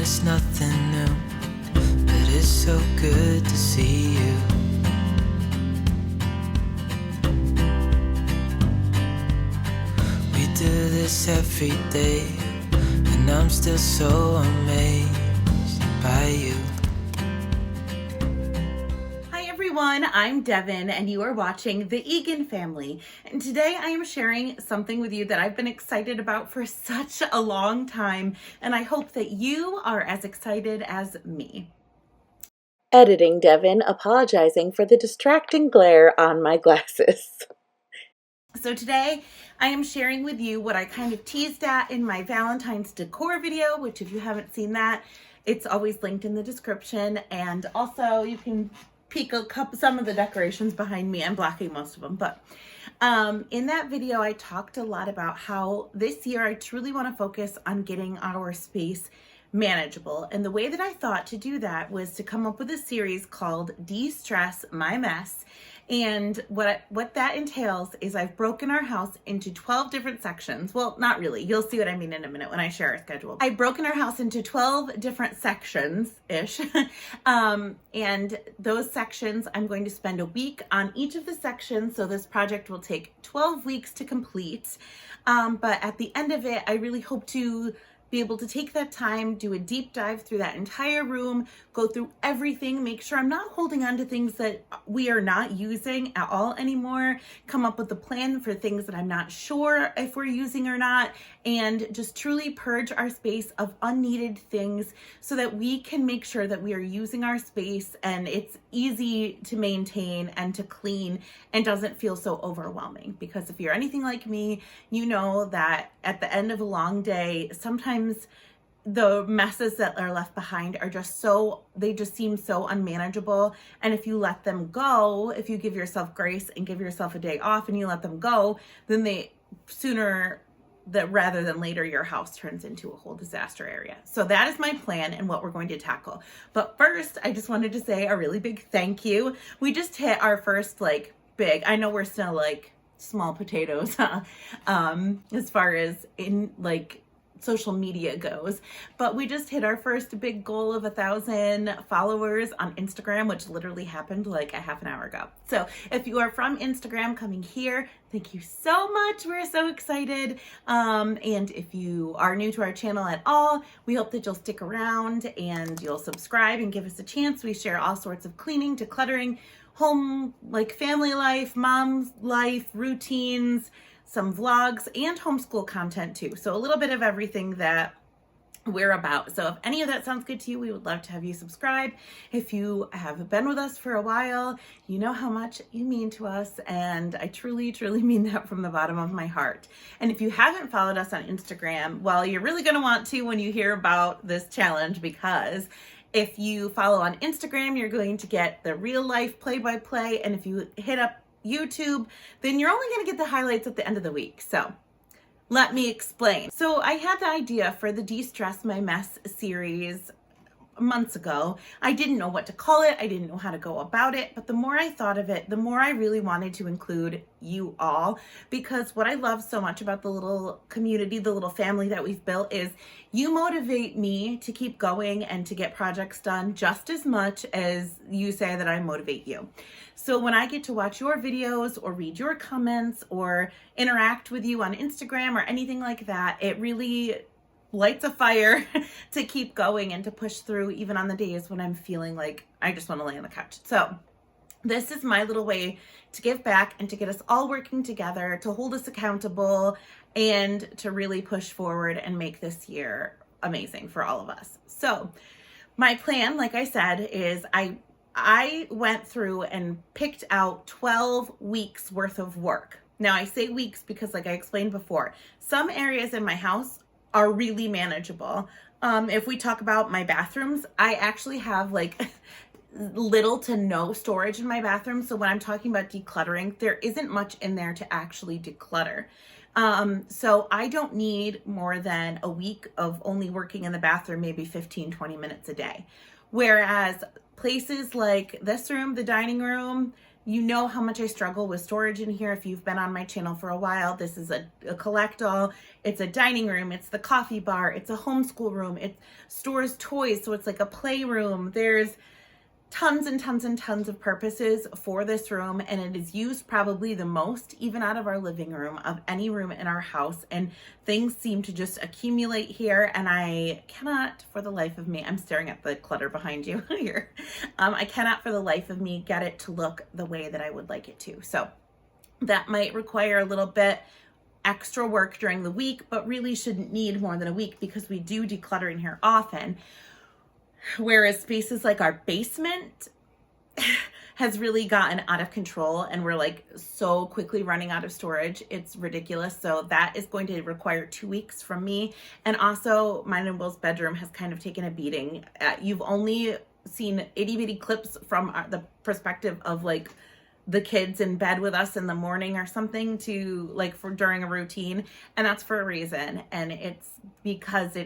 it's nothing new, but it's so good to see you. We do this every day, and I'm still so amazed by you. I'm Devin and you are watching The Egan Family, and today I am sharing something with you that I've been excited about for such a long time, and I hope that you are as excited as me. Editing Devin, apologizing for the distracting glare on my glasses. So today I am sharing with you what I kind of teased at in my Valentine's decor video, which if you haven't seen that, it's always linked in the description, and also you can peek some of the decorations behind me. I'm blocking most of them, but in that video I talked a lot about how this year I truly want to focus on getting our space manageable, and the way that I thought to do that was to come up with a series called De-Stress My Mess. And what that entails is I've broken our house into 12 different sections. Well, not really. You'll see what I mean in a minute when I share our schedule. I've broken our house into 12 different sections-ish. And those sections, I'm going to spend a week on each of the sections. So this project will take 12 weeks to complete. But at the end of it, I really hope to be able to take that time, do a deep dive through that entire room, go through everything, make sure I'm not holding on to things that we are not using at all anymore, come up with a plan for things that I'm not sure if we're using or not, and just truly purge our space of unneeded things so that we can make sure that we are using our space and it's easy to maintain and to clean and doesn't feel so overwhelming. Because if you're anything like me, you know that at the end of a long day, sometimes the messes that are left behind are they just seem so unmanageable. And if you let them go, if you give yourself grace and give yourself a day off and you let them go, then rather than later, your house turns into a whole disaster area. So that is my plan and what we're going to tackle. But first, I just wanted to say a really big thank you. We just hit our first big, I know we're still small potatoes as far as in social media goes, but we just hit our first big goal of 1,000 followers on Instagram, which literally happened a half an hour ago. So if you are from Instagram coming here, thank you so much. We're so excited. And if you are new to our channel at all, we hope that you'll stick around and you'll subscribe and give us a chance. We share all sorts of cleaning, decluttering, home, family life, mom's life, routines, some vlogs, and homeschool content too. So a little bit of everything that we're about. So if any of that sounds good to you, we would love to have you subscribe. If you have been with us for a while, you know how much you mean to us, and I truly, truly mean that from the bottom of my heart. And if you haven't followed us on Instagram, well, you're really going to want to when you hear about this challenge, because if you follow on Instagram, you're going to get the real life play-by-play, and if you hit up YouTube, then you're only going to get the highlights at the end of the week. So let me explain. So I had the idea for the De-Stress My Mess series months ago. I didn't know what to call it. I didn't know how to go about it. But the more I thought of it, the more I really wanted to include you all, because what I love so much about the little community, the little family that we've built, is you motivate me to keep going and to get projects done just as much as you say that I motivate you. So when I get to watch your videos or read your comments or interact with you on Instagram or anything like that, it really lights a fire to keep going and to push through even on the days when I'm feeling like I just want to lay on the couch. So this is my little way to give back and to get us all working together, to hold us accountable, and to really push forward and make this year amazing for all of us. So my plan, like I said, is I went through and picked out 12 weeks worth of work. Now I say weeks because, like I explained before, some areas in my house are really manageable. If we talk about my bathrooms, I actually have little to no storage in my bathroom. So when I'm talking about decluttering, there isn't much in there to actually declutter. So I don't need more than a week of only working in the bathroom, maybe 15-20 minutes a day. Whereas places like this room, the dining room, You know how much I struggle with storage in here. If you've been on my channel for a while, this is a collect-all. It's a dining room. It's the coffee bar. It's a homeschool room. It stores toys, so it's like a playroom. There's tons and tons and tons of purposes for this room, and it is used probably the most, even out of our living room, of any room in our house, and things seem to just accumulate here, and I cannot for the life of me, I'm staring at the clutter behind you here, I cannot for the life of me get it to look the way that I would like it to. So that might require a little bit extra work during the week, but really shouldn't need more than a week because we do declutter in here often. Whereas spaces like our basement has really gotten out of control and we're like so quickly running out of storage. It's ridiculous. So that is going to require 2 weeks from me. And also mine and Will's bedroom has kind of taken a beating. You've only seen itty bitty clips from the perspective of like the kids in bed with us in the morning or something to like for during a routine. And that's for a reason. And it's because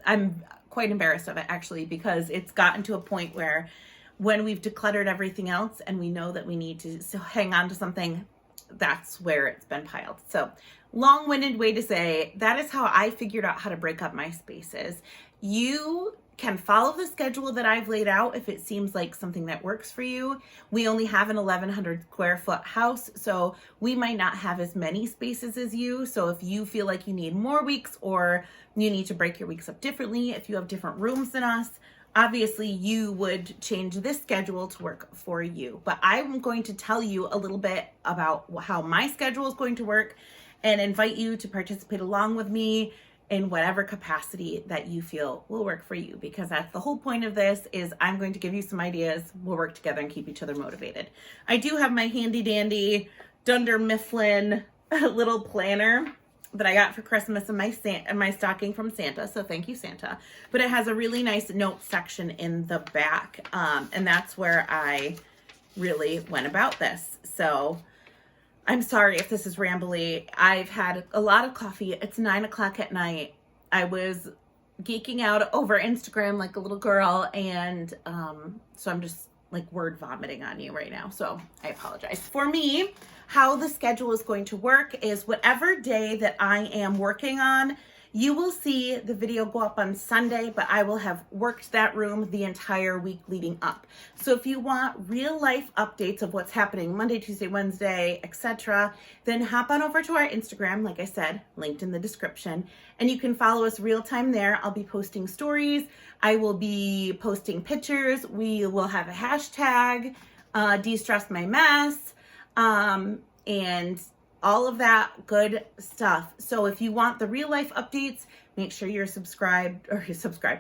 I'm quite embarrassed of it actually, because it's gotten to a point where when we've decluttered everything else and we know that we need to hang on to something, that's where it's been piled. So long-winded way to say that is how I figured out how to break up my spaces. You can follow the schedule that I've laid out if it seems like something that works for you. We only have an 1,100 square foot house, so we might not have as many spaces as you. So if you feel like you need more weeks or you need to break your weeks up differently, if you have different rooms than us, obviously you would change this schedule to work for you. But I'm going to tell you a little bit about how my schedule is going to work and invite you to participate along with me in whatever capacity that you feel will work for you, because that's the whole point of this. Is I'm going to give you some ideas. We'll work together and keep each other motivated. I do have my handy dandy Dunder Mifflin little planner that I got for Christmas in my stocking from Santa. So thank you, Santa. But it has a really nice note section in the back. And that's where I really went about this. So I'm sorry if this is rambly. I've had a lot of coffee. It's 9 o'clock at night. I was geeking out over Instagram like a little girl. And so I'm just like word vomiting on you right now. So I apologize. For me, how the schedule is going to work is whatever day that I am working on, you will see the video go up on Sunday, but I will have worked that room the entire week leading up. So if you want real life updates of what's happening Monday, Tuesday, Wednesday, etc., then hop on over to our Instagram, like I said, linked in the description, and you can follow us real time there. I'll be posting stories. I will be posting pictures. We will have a hashtag, destressmymess, and all of that good stuff. So if you want the real life updates, make sure you're subscribed.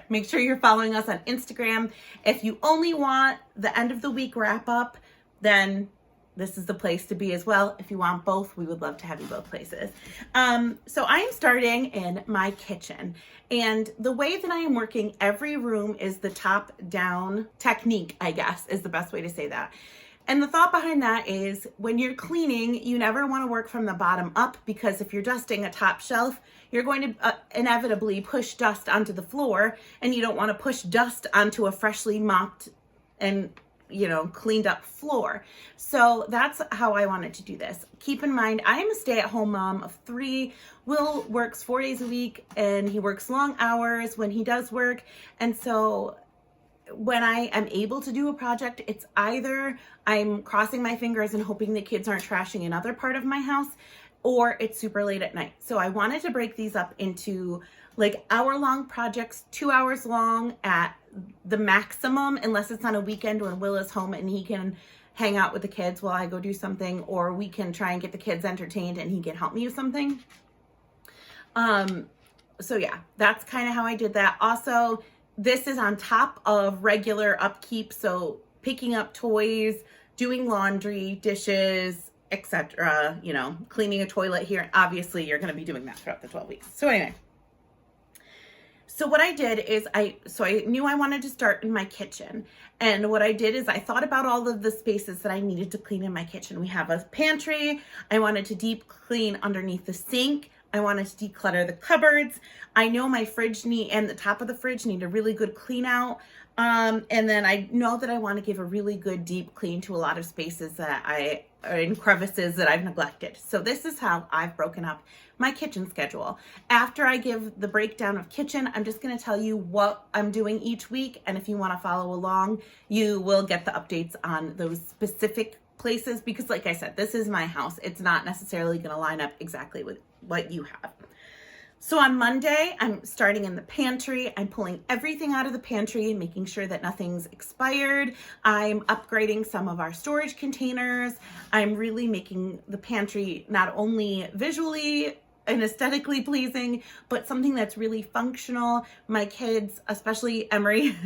Make sure you're following us on Instagram. If you only want the end of the week wrap up, then this is the place to be as well. If you want both, we would love to have you both places. So I am starting in my kitchen. And the way that I am working every room is the top down technique, I guess, is the best way to say that. And the thought behind that is when you're cleaning, you never want to work from the bottom up, because if you're dusting a top shelf, you're going to inevitably push dust onto the floor, and you don't want to push dust onto a freshly mopped and, cleaned up floor. So that's how I wanted to do this. Keep in mind, I am a stay-at-home mom of 3. Will works 4 days a week, and he works long hours when he does work. And so when I am able to do a project, it's either I'm crossing my fingers and hoping the kids aren't trashing another part of my house, or it's super late at night. So I wanted to break these up into like hour-long projects, 2 hours long at the maximum, unless it's on a weekend when Will is home and he can hang out with the kids while I go do something, or we can try and get the kids entertained and he can help me with something. So yeah, that's kind of how I did that. Also, this is on top of regular upkeep, so picking up toys, doing laundry, dishes, etc., cleaning a toilet here. Obviously, you're going to be doing that throughout the 12 weeks. So anyway, so what I did is I knew I wanted to start in my kitchen. And what I did is I thought about all of the spaces that I needed to clean in my kitchen. We have a pantry. I wanted to deep clean underneath the sink. I wanted to declutter the cupboards. I know my fridge and the top of the fridge need a really good clean out. And then I know that I want to give a really good deep clean to a lot of spaces that are in crevices that I've neglected. So this is how I've broken up my kitchen schedule. After I give the breakdown of kitchen, I'm just going to tell you what I'm doing each week. And if you want to follow along, you will get the updates on those specific places, because like I said, this is my house. It's not necessarily going to line up exactly with what you have. So on Monday, I'm starting in the pantry. I'm pulling everything out of the pantry, making sure that nothing's expired. I'm upgrading some of our storage containers. I'm really making the pantry not only visually and aesthetically pleasing, but something that's really functional. My kids, especially Emery,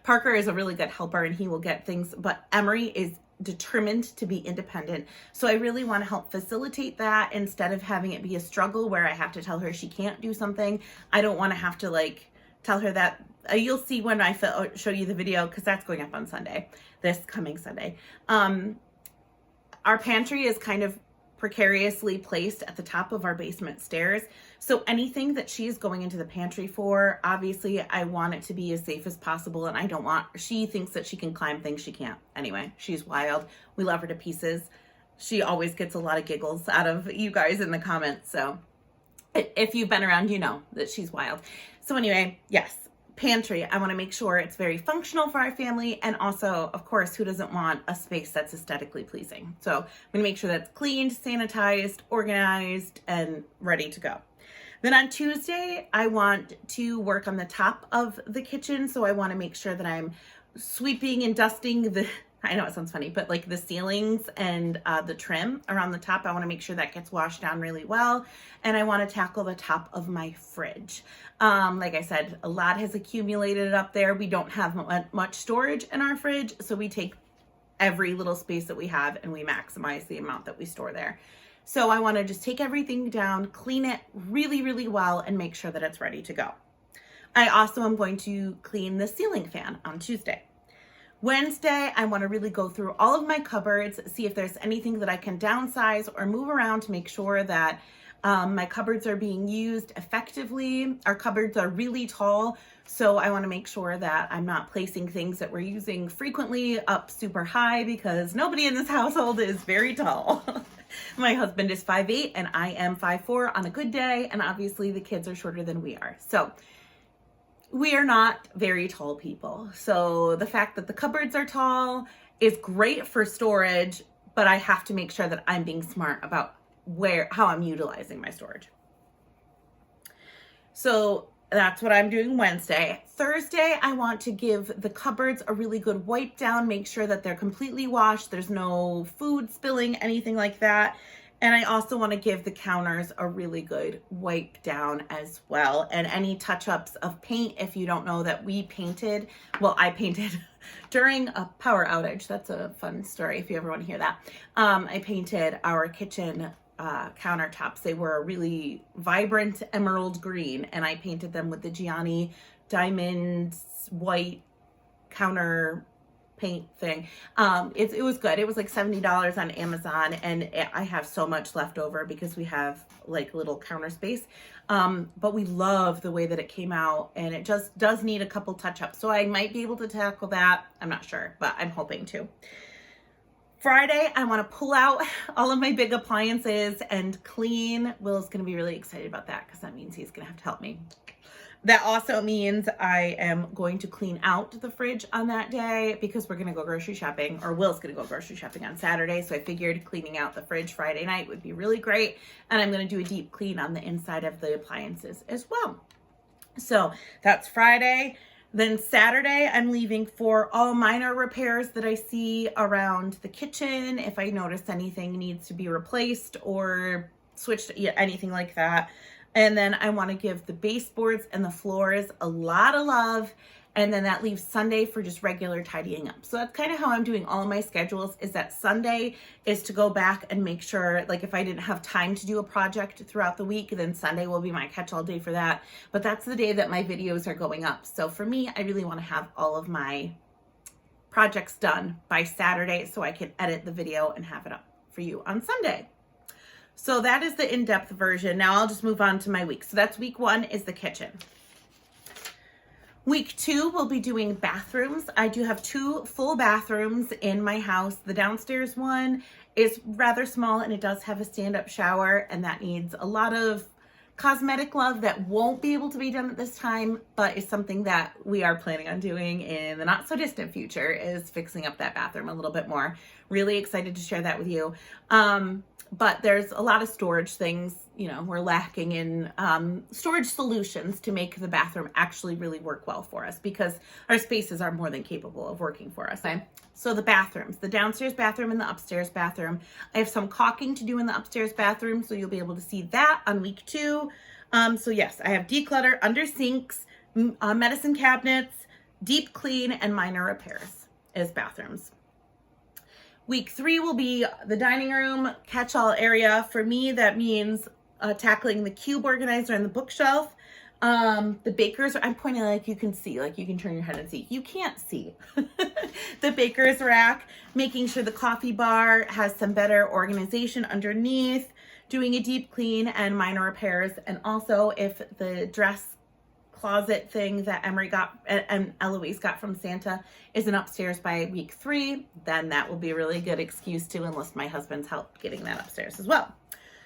Parker is a really good helper and he will get things, but Emery is determined to be independent. So I really want to help facilitate that instead of having it be a struggle where I have to tell her she can't do something. I don't want to have to like tell her that. You'll see when I show you the video, because that's going up on Sunday, this coming Sunday. Our pantry is kind of precariously placed at the top of our basement stairs. So anything that she's going into the pantry for, obviously I want it to be as safe as possible. And I don't want, she thinks that she can climb things she can't. Anyway, she's wild. We love her to pieces. She always gets a lot of giggles out of you guys in the comments. So if you've been around, you know that she's wild. So anyway, yes. Pantry, I want to make sure it's very functional for our family, and also, of course, who doesn't want a space that's aesthetically pleasing? So I'm going to make sure that's cleaned, sanitized, organized, and ready to go. Then on Tuesday, I want to work on the top of the kitchen, so I want to make sure that I'm sweeping and dusting the, I know it sounds funny, but like the ceilings and the trim around the top, I want to make sure that gets washed down really well. And I want to tackle the top of my fridge. Like I said, a lot has accumulated up there. We don't have much storage in our fridge, so we take every little space that we have and we maximize the amount that we store there. So I want to just take everything down, clean it really, really well, and make sure that it's ready to go. I also am going to clean the ceiling fan on Tuesday. Wednesday, I want to really go through all of my cupboards, see if there's anything that I can downsize or move around to make sure that my cupboards are being used effectively. Our cupboards are really tall, so I want to make sure that I'm not placing things that we're using frequently up super high, because nobody in this household is very tall. My husband is 5'8" and I am 5'4" on a good day, and obviously the kids are shorter than we are. So we are not very tall people. So the fact that the cupboards are tall is great for storage, but I have to make sure that I'm being smart about how I'm utilizing my storage. So that's what I'm doing Wednesday. Thursday, I want to give the cupboards a really good wipe down, make sure that they're completely washed, there's no food spilling, anything like that. And I also want to give the counters a really good wipe down as well. And any touch-ups of paint, if you don't know that we painted, well, I painted during a power outage. That's a fun story if you ever want to hear that. I painted our kitchen countertops. They were a really vibrant emerald green, and I painted them with the Gianni diamonds white counter paint thing. It was good. It was like $70 on Amazon, and I have so much left over because we have like little counter space. But we love the way that it came out, and it just does need a couple touch-ups. So I might be able to tackle that. I'm not sure, but I'm hoping to. Friday, I want to pull out all of my big appliances and clean. Will's going to be really excited about that because that means he's going to have to help me. That also means I am going to clean out the fridge on that day because we're going to go grocery shopping, or Will's going to go grocery shopping on Saturday. So I figured cleaning out the fridge Friday night would be really great. And I'm going to do a deep clean on the inside of the appliances as well. So that's Friday. Then Saturday, I'm leaving for all minor repairs that I see around the kitchen. If I notice anything needs to be replaced or switched, anything like that. And then I want to give the baseboards and the floors a lot of love. And then that leaves Sunday for just regular tidying up. So that's kind of how I'm doing all of my schedules, is that Sunday is to go back and make sure, like if I didn't have time to do a project throughout the week, then Sunday will be my catch-all day for that. But that's the day that my videos are going up. So for me, I really want to have all of my projects done by Saturday so I can edit the video and have it up for you on Sunday. So that is the in-depth version. Now I'll just move on to my week. So that's week 1 is the kitchen. Week 2, we'll be doing bathrooms. I do have 2 full bathrooms in my house. The downstairs one is rather small and it does have a stand-up shower, and that needs a lot of cosmetic love that won't be able to be done at this time, but is something that we are planning on doing in the not so distant future, is fixing up that bathroom a little bit more. Really excited to share that with you. But there's a lot of storage things, you know, we're lacking in storage solutions to make the bathroom actually really work well for us, because our spaces are more than capable of working for us. Okay? So the bathrooms, the downstairs bathroom and the upstairs bathroom. I have some caulking to do in the upstairs bathroom, so you'll be able to see that on week 2. So yes, I have declutter, under sinks, medicine cabinets, deep clean, and minor repairs as bathrooms. Week 3 will be the dining room catch-all area. For me, that means tackling the cube organizer and the bookshelf. The baker's, I'm pointing like you can see, like you can turn your head and see. You can't see. The baker's rack, making sure the coffee bar has some better organization underneath, doing a deep clean and minor repairs. And also, if the dress closet thing that Emery got and Eloise got from Santa isn't upstairs by week 3, then that will be a really good excuse to enlist my husband's help getting that upstairs as well.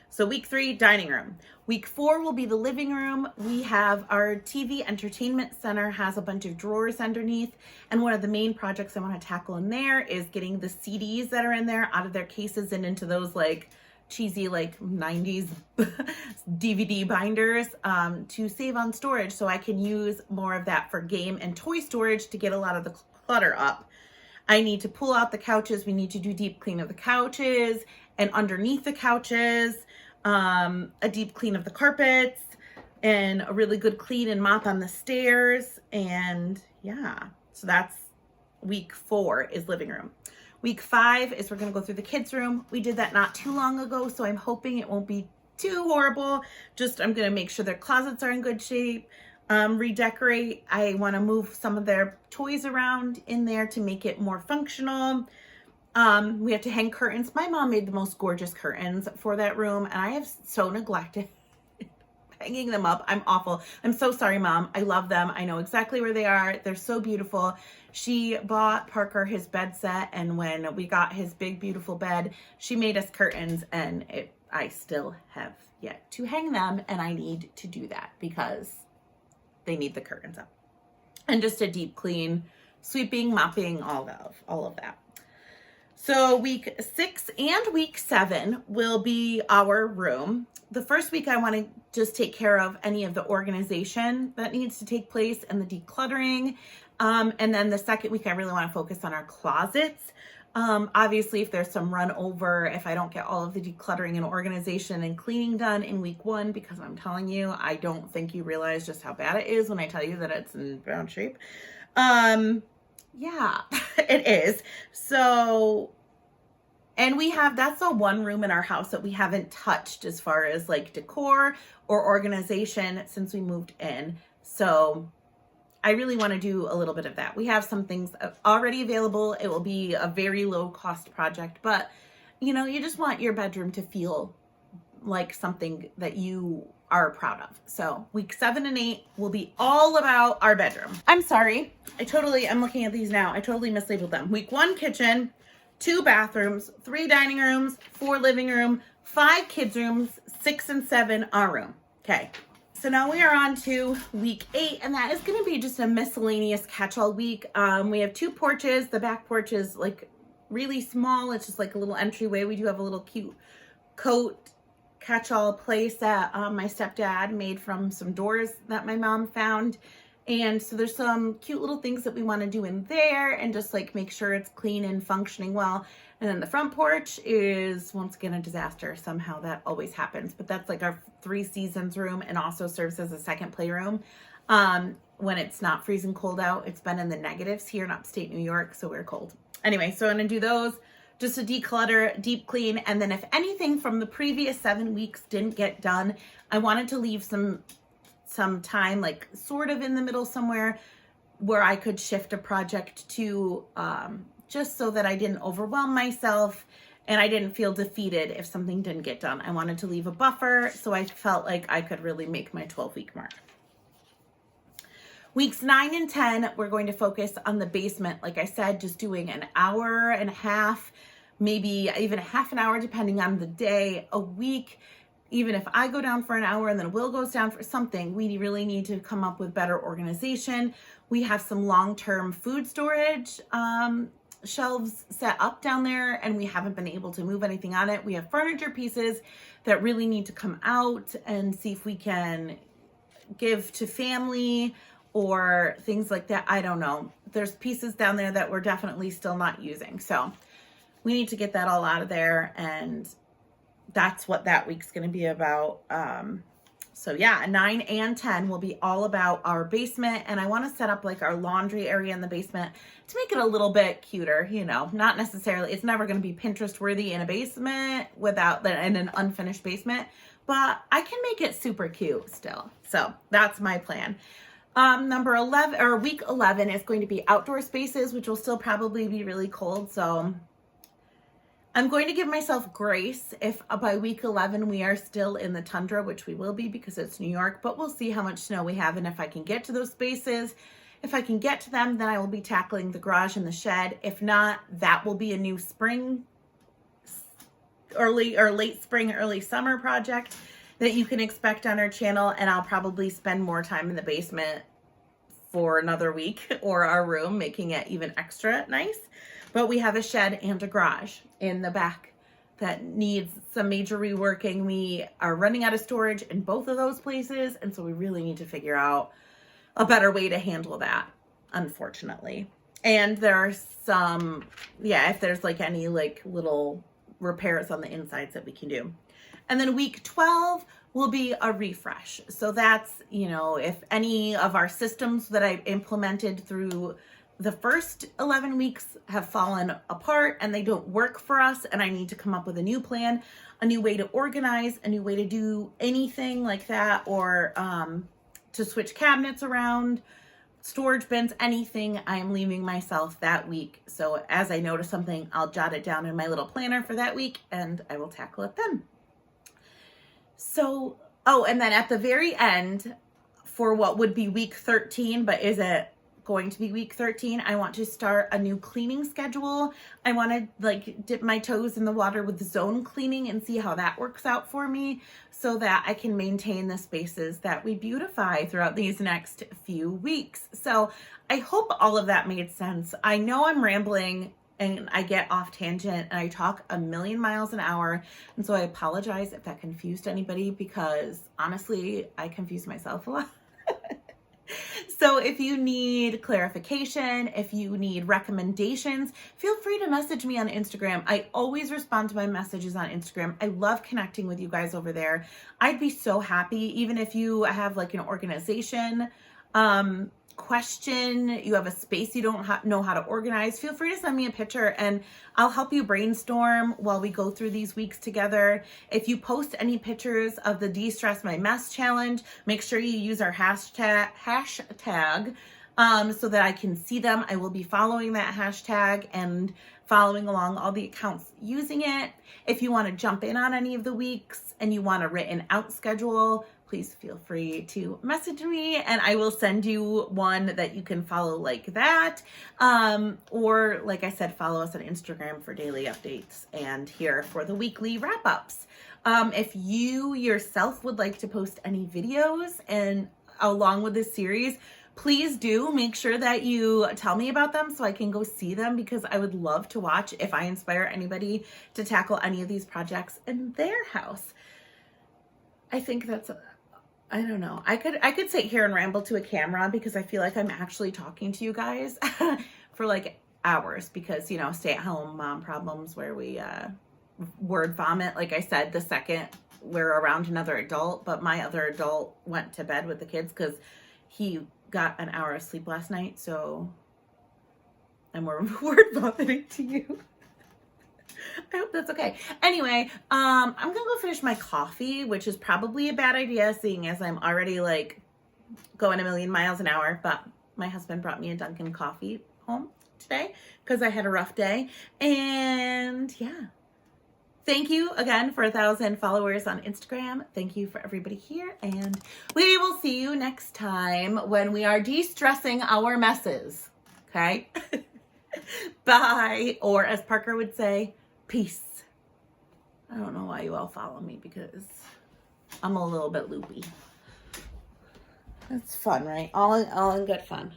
So week 3, dining room. Week 4 will be the living room. We have our TV entertainment center, has a bunch of drawers underneath. And one of the main projects I want to tackle in there is getting the CDs that are in there out of their cases and into those like cheesy like 90s DVD binders to save on storage, so I can use more of that for game and toy storage to get a lot of the clutter up. I need to pull out the couches. We need to do deep clean of the couches and underneath the couches, a deep clean of the carpets, and a really good clean and mop on the stairs. And yeah, so that's week 4 is living room. Week 5 is we're going to go through the kids' room. We did that not too long ago, so I'm hoping it won't be too horrible. Just I'm going to make sure their closets are in good shape, redecorate. I want to move some of their toys around in there to make it more functional. We have to hang curtains. My mom made the most gorgeous curtains for that room, and I have so neglected hanging them up. I'm awful. I'm so sorry, Mom. I love them. I know exactly where they are. They're so beautiful. She bought Parker his bed set, and when we got his big, beautiful bed, she made us curtains, and I still have yet to hang them, and I need to do that because they need the curtains up. And just a deep clean, sweeping, mopping, all of that. So week 6 and week 7 will be our room. The first week I want to just take care of any of the organization that needs to take place and the decluttering. And then the second week I really want to focus on our closets. Obviously, if there's some run over, if I don't get all of the decluttering and organization and cleaning done in week 1, because I'm telling you, I don't think you realize just how bad it is when I tell you that it's in bad shape. Yeah, it is. So, and that's the one room in our house that we haven't touched as far as like decor or organization since we moved in. So I really want to do a little bit of that. We have some things already available. It will be a very low cost project, but you know, you just want your bedroom to feel like something that you are proud of. So week 7 and 8 will be all about our bedroom. I'm sorry. I'm looking at these now. I totally mislabeled them. Week 1, kitchen, 2 bathrooms, 3 dining rooms, 4 living room, 5 kids rooms, 6 and 7 our room. Okay. So now we are on to week 8, and that is going to be just a miscellaneous catch-all week. We have 2 porches. The back porch is like really small. It's just like a little entryway. We do have a little cute coat catch-all place that my stepdad made from some doors that my mom found. And so there's some cute little things that we want to do in there and just like make sure it's clean and functioning well. And then the front porch is once again a disaster. Somehow that always happens, but that's like our 3 seasons room and also serves as a second playroom. When it's not freezing cold out, it's been in the negatives here in upstate New York, so we're cold. Anyway, so I'm gonna do those, just to declutter, deep clean, and then if anything from the previous 7 weeks didn't get done, I wanted to leave some time, like sort of in the middle somewhere, where I could shift a project to, just so that I didn't overwhelm myself and I didn't feel defeated if something didn't get done. I wanted to leave a buffer so I felt like I could really make my 12-week mark. Weeks 9 and 10, we're going to focus on the basement. Like I said, just doing an hour and a half, maybe even a half an hour, depending on the day, a week. Even if I go down for an hour and then Will goes down for something, we really need to come up with better organization. We have some long-term food storage shelves set up down there, and we haven't been able to move anything on it. We have furniture pieces that really need to come out and see if we can give to family or things like that. I don't know. There's pieces down there that we're definitely still not using. So we need to get that all out of there, and that's what that week's going to be about. So yeah, 9 and 10 will be all about our basement. And I want to set up like our laundry area in the basement to make it a little bit cuter, you know, not necessarily, it's never going to be Pinterest worthy in a basement in an unfinished basement, but I can make it super cute still. So that's my plan. Number 11 or week 11 is going to be outdoor spaces, which will still probably be really cold. So I'm going to give myself grace if by week 11 we are still in the tundra, which we will be because it's New York, but we'll see how much snow we have and if I can get to those spaces. If I can get to them, then I will be tackling the garage and the shed. If not, that will be a new spring, late spring, early summer project that you can expect on our channel, and I'll probably spend more time in the basement for another week or our room, making it even extra nice. But we have a shed and a garage in the back that needs some major reworking. We are running out of storage in both of those places, and so we really need to figure out a better way to handle that, unfortunately. And there are some, if there's like any like little repairs on the insides that we can do. And then week 12 will be a refresh. So that's, you know, if any of our systems that I've implemented through the first 11 weeks have fallen apart and they don't work for us, and I need to come up with a new plan, a new way to organize, a new way to do anything like that, or to switch cabinets around, storage bins, anything, I am leaving myself that week. So as I notice something, I'll jot it down in my little planner for that week and I will tackle it then. So, and then at the very end, for what would be week 13, but is it going to be week 13, I want to start a new cleaning schedule. I want to like dip my toes in the water with zone cleaning and see how that works out for me so that I can maintain the spaces that we beautify throughout these next few weeks. So I hope all of that made sense. I know I'm rambling and I get off tangent and I talk a million miles an hour. And so I apologize if that confused anybody, because honestly, I confuse myself a lot. So if you need clarification, if you need recommendations, feel free to message me on Instagram. I always respond to my messages on Instagram. I love connecting with you guys over there. I'd be so happy, even if you have like an organization question, you have a space you don't know how to organize, feel free to send me a picture and I'll help you brainstorm while we go through these weeks together. If you post any pictures of the De-Stress My Mess challenge, make sure you use our hashtag so that I can see them. I will be following that hashtag and following along all the accounts using it. If you want to jump in on any of the weeks and you want a written out schedule, please feel free to message me and I will send you one that you can follow like that. Or like I said, follow us on Instagram for daily updates and here for the weekly wrap-ups. If you yourself would like to post any videos and along with this series, please do make sure that you tell me about them so I can go see them, because I would love to watch if I inspire anybody to tackle any of these projects in their house. I think that's I don't know. I could sit here and ramble to a camera because I feel like I'm actually talking to you guys for like hours, because, you know, stay-at-home mom problems where we word vomit. Like I said, the second we're around another adult, but my other adult went to bed with the kids because he got an hour of sleep last night. So I'm word vomiting to you. I hope that's okay. Anyway, I'm gonna go finish my coffee, which is probably a bad idea seeing as I'm already like going a million miles an hour, but my husband brought me a Dunkin' coffee home today because I had a rough day. And yeah, Thank you again for 1,000 followers on Instagram. Thank you for everybody here. And we will see you next time when we are de-stressing our messes. Okay? Bye. Or as Parker would say, peace. I don't know why you all follow me because I'm a little bit loopy. It's fun, right? All in good fun.